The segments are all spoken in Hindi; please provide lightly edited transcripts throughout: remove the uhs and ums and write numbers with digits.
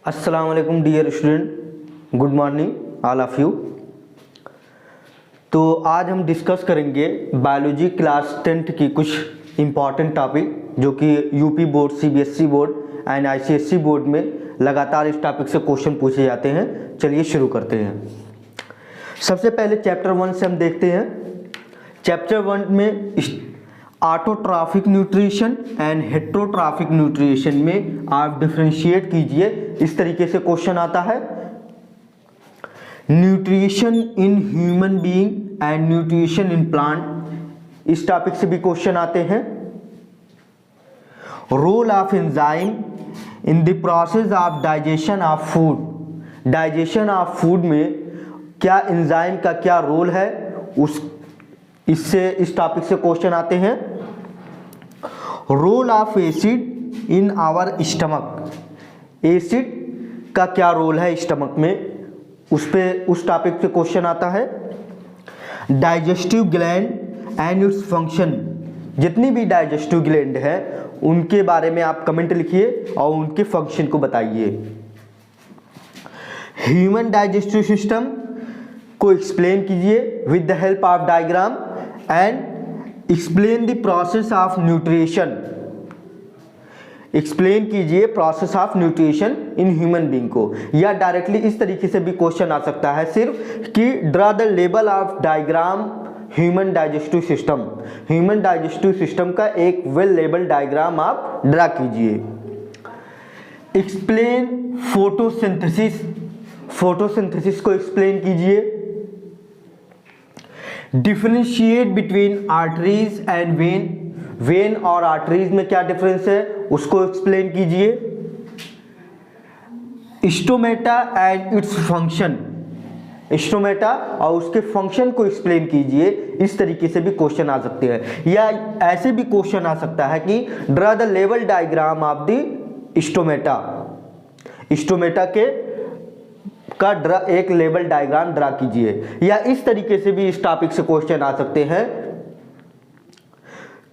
अस्सलाम वालेकुम dear student, good morning all of you. तो आज हम डिस्कस करेंगे बायोलॉजी क्लास 10th की कुछ इम्पॉर्टेंट टॉपिक जो कि UP board, CBSE board and ICSE board में लगातार इस टॉपिक से क्वेश्चन पूछे जाते हैं। चलिए शुरू करते हैं। सबसे पहले चैप्टर 1 से हम देखते हैं। चैप्टर 1 में autotrophic nutrition and heterotrophic nutrition में आप डिफरेंशिएट कीजिए। इस तरीके से क्वेश्चन आता है। Nutrition in human being and nutrition in plant, इस टॉपिक से भी क्वेश्चन आते हैं। Role of enzyme in the process of digestion of food, digestion of food में क्या एंजाइम का क्या रोल है, इस टॉपिक से क्वेश्चन आते हैं। Role of acid in our stomach, acid का क्या रोल है स्टमक में, उस टॉपिक से क्वेश्चन आता है। Digestive gland and its function, जितनी भी डाइजेस्टिव ग्लैंड है उनके बारे में आप कमेंट लिखिए और उनके फंक्शन को बताइए। ह्यूमन डाइजेस्टिव सिस्टम को एक्सप्लेन कीजिए with the help of diagram and explain the process of nutrition, explain कीजिए process of nutrition in human being को। या डायरेक्टली इस तरीके से भी क्वेश्चन आ सकता है सिर्फ कि draw the label of diagram human digestive system, human digestive system का एक वेल लेबल डायग्राम आप ड्रा कीजिए। एक्सप्लेन फोटोसिंथेसिस, फोटोसिंथेसिस को एक्सप्लेन कीजिए। Differentiate between arteries and when, when और आर्टरीज में क्या डिफरेंस है उसको एक्सप्लेन कीजिए। Stomata and its function, stomata और उसके फंक्शन को एक्सप्लेन कीजिए। इस तरीके से भी क्वेश्चन आ सकते हैं। या ऐसे भी क्वेश्चन आ सकता है कि draw the level diagram of the stomata, stomata के का एक लेवल डायग्राम ड्रा कीजिए। या इस तरीके से भी इस टॉपिक से क्वेश्चन आ सकते हैं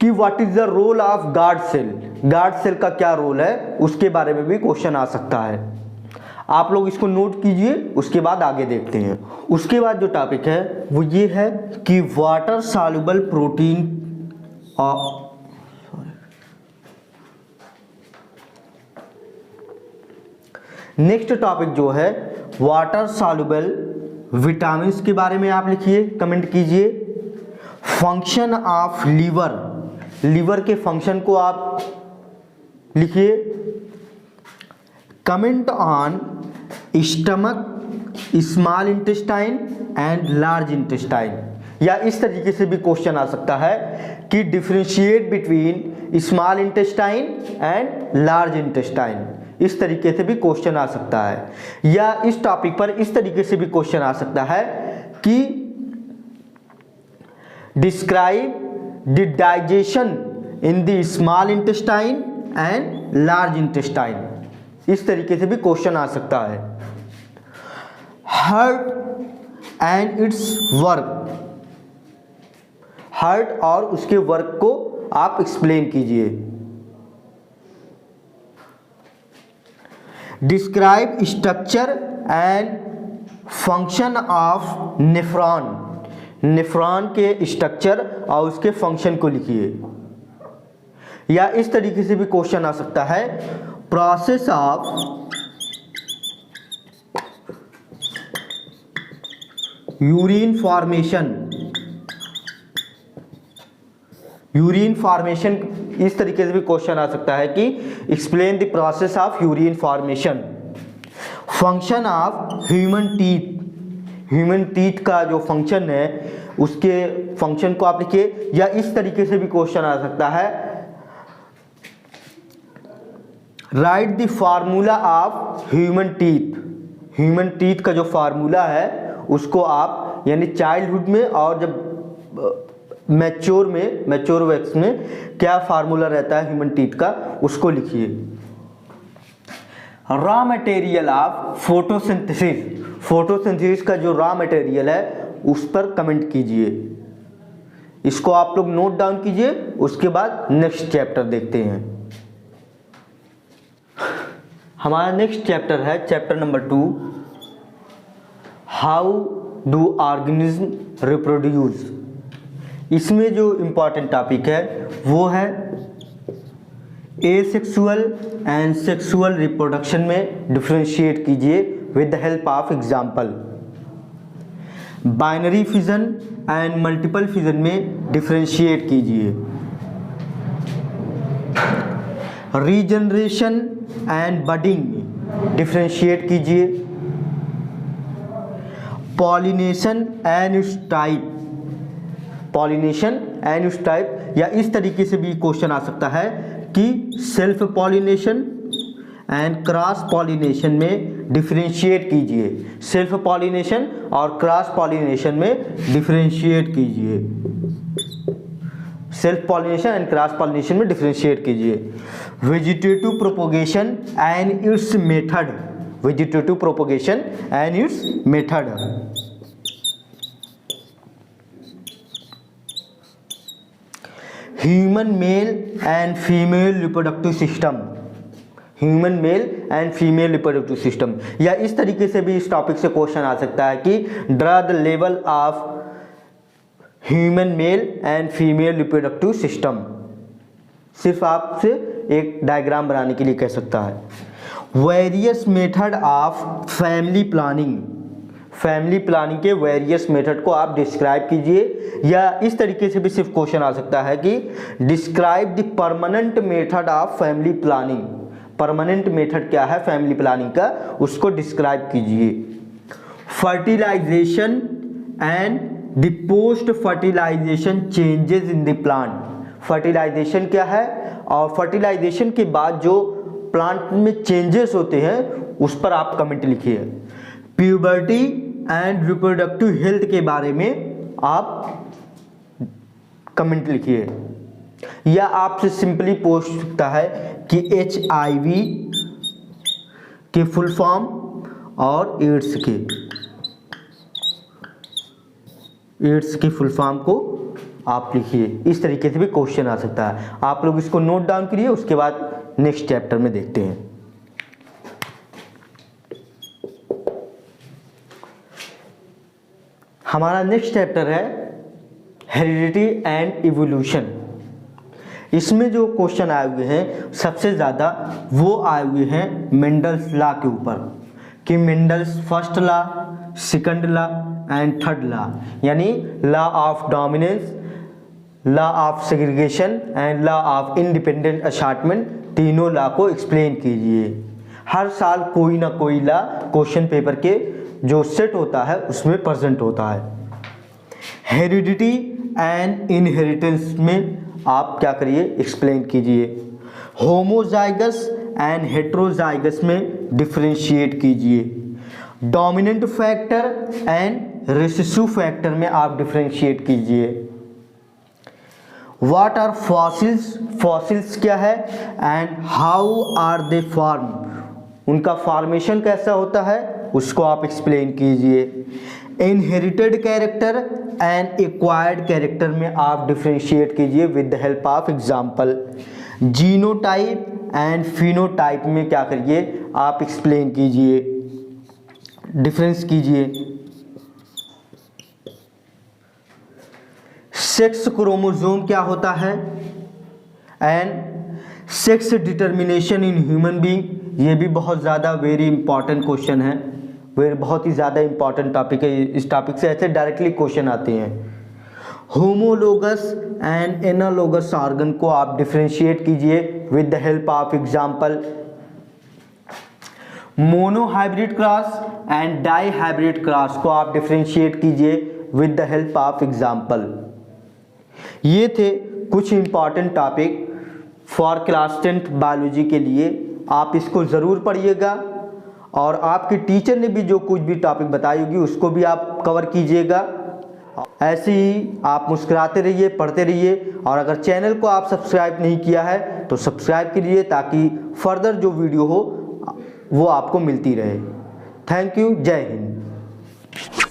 कि what is the role of guard cell, guard cell का क्या रोल है उसके बारे में भी क्वेश्चन आ सकता है। आप लोग इसको नोट कीजिए, उसके बाद आगे देखते हैं। उसके बाद जो टॉपिक है वो ये है कि water soluble protein next topic जो है वाटर सॉल्युबल विटामिन के बारे में आप लिखिए, कमेंट कीजिए। फंक्शन ऑफ लीवर, लीवर के फंक्शन को आप लिखिए। Comment on stomach, small intestine and large intestine. या इस तरीके से भी क्वेश्चन आ सकता है कि differentiate between small intestine and large intestine, इस तरीके से भी क्वेश्चन आ सकता है। या इस टॉपिक पर इस तरीके से भी क्वेश्चन आ सकता है कि describe the digestion in the small intestine and large intestine, इस तरीके से भी क्वेश्चन आ सकता है। Heart and it's work, heart और उसके वर्क को आप एक्सप्लेन कीजिए। Describe structure and function of nephron, nephron के स्ट्रक्चर और उसके फंक्शन को लिखिए। या इस तरीके से भी क्वेश्चन आ सकता है process of urine formation, urine formation, इस तरीके से भी क्वेश्चन आ सकता है कि explain the process of urine formation. Function of human teeth, human teeth का जो फंक्शन है उसके फंक्शन को आप लिखिए। या इस तरीके से भी क्वेश्चन आ सकता है right the formula of human teeth, human teeth का जो फार्मूला है उसको आप यानी चाइल्डहुड में और जब मैच्योर में, मैच्योर वैक्स में क्या फार्मूला रहता है ह्यूमन टीथ का उसको लिखिए। Raw material of photosynthesis, photosynthesis का जो रॉ मटेरियल है उस पर कमेंट कीजिए। इसको आप लोग नोट डाउन कीजिए, उसके बाद नेक्स्ट चैप्टर देखते हैं। हमारा नेक्स्ट चैप्टर है chapter number 2, how do organism reproduce. इसमें जो इम्पॉर्टेंट टॉपिक है वो है एसेक्सुअल एंड सेक्सुअल रिप्रोडक्शन में डिफ्रेंशिएट कीजिए with the help of example. Binary fission and multiple fission में डिफ्रेंशिएट कीजिए। रीजनरेशन एंड बडिंग में डिफ्रेंशिएट कीजिए। Pollination and type, pollination and type, या इस तरीके से भी क्वेश्चन आ सकता है कि self pollination and cross pollination में डिफरेंशिएट कीजिए। सेल्फ पॉलिनेशन और क्रॉस पॉलिनेशन में डिफरेंशिएट कीजिए। Self pollination and cross pollination में डिफरेंशिएट कीजिए। Vegetative propagation and it's method, vegetative propagation and it's method. Human male and female reproductive system, human male and female reproductive system, या इस तरीके से भी इस टॉपिक से क्वेश्चन आ सकता है कि draw the level of human male and female reproductive system. सिर्फ आपसे एक डायग्राम बनाने के लिए कह सकता है। Various method of family planning, family planning के वेरियस मेथड को आप डिस्क्राइब कीजिए, या इस तरीके से भी सिर्फ क्वेश्चन आ सकता है कि describe the permanent method of family planning. Permanent method क्या है फैमिली प्लानिंग का, उसको डिस्क्राइब कीजिए। Fertilization and the post fertilization changes in the plant, fertilization क्या है और फर्टिलाइजेशन के बाद जो प्लांट में चेंजेस होते हैं उस पर आप कमेंट लिखिए। प्यूबर्टी एंड रिप्रोडक्टिव हेल्थ के बारे में आप कमेंट लिखिए, या आपसे सिंपली पूछ सकता है कि HIV के फुल फॉर्म और एड्स की फुल फॉर्म को आप लिखिए। इस तरीके से भी क्वेश्चन आ सकता है। आप लोग इसको नोट डाउन करिए, उसके बाद नेक्स्ट चैप्टर में देखते हैं। हमारा नेक्स्ट चैप्टर है हेरिडिटी एंड इवोल्यूशन। इसमें जो क्वेश्चन आए हुए हैं सबसे ज़्यादा वो आए हुए हैं मेंडल्स लॉ के ऊपर, कि Mendel's first law, second law and third law, यानी law of dominance, law of segregation and law of independent assortment, तीनों लॉ को एक्सप्लेन कीजिए। हर साल कोई ना कोई लॉ क्वेश्चन पेपर के जो सेट होता है उसमें प्रेजेंट होता है। हेरिडिटी एंड इनहेरिटेंस में आप क्या करिए, एक्सप्लेन कीजिए। होमोजाइगस एंड हेट्रोजाइगस में डिफरेंशिएट कीजिए। Dominant factor and recessive factor में आप डिफरेंशिएट कीजिए। व्हाट आर फॉसिल्स, फॉसिल्स क्या है and how are they form, उनका फॉर्मेशन कैसा होता है उसको आप एक्सप्लेन कीजिए। Inherited character and acquired character में आप डिफरेंशिएट कीजिए with the help of example. Genotype and phenotype में क्या करिए, आप एक्सप्लेन कीजिए, डिफरेंस कीजिए। सेक्स क्रोमोसोम क्या होता है and sex determination in human being, ये भी बहुत ज़्यादा वेरी इंपॉर्टेंट क्वेश्चन है, बहुत ही ज़्यादा इंपॉर्टेंट टॉपिक है। इस टॉपिक से ऐसे डायरेक्टली क्वेश्चन आते हैं। होमोलोगस एंड एनालोगस ऑर्गन को आप डिफरेंशिएट कीजिए with the help of example. Monohybrid cross and dihybrid cross को आप डिफरेंशिएट कीजिए with the help of example. ये थे कुछ important topic for class 10th biology के लिए। आप इसको ज़रूर पढ़िएगा और आपके टीचर ने भी जो कुछ भी टॉपिक बताई होगी उसको भी आप कवर कीजिएगा। ऐसे ही आप मुस्कुराते रहिए, पढ़ते रहिए, और अगर चैनल को आप सब्सक्राइब नहीं किया है तो सब्सक्राइब कीजिए ताकि फर्दर जो वीडियो हो वो आपको मिलती रहे। थैंक यू, जय हिंद।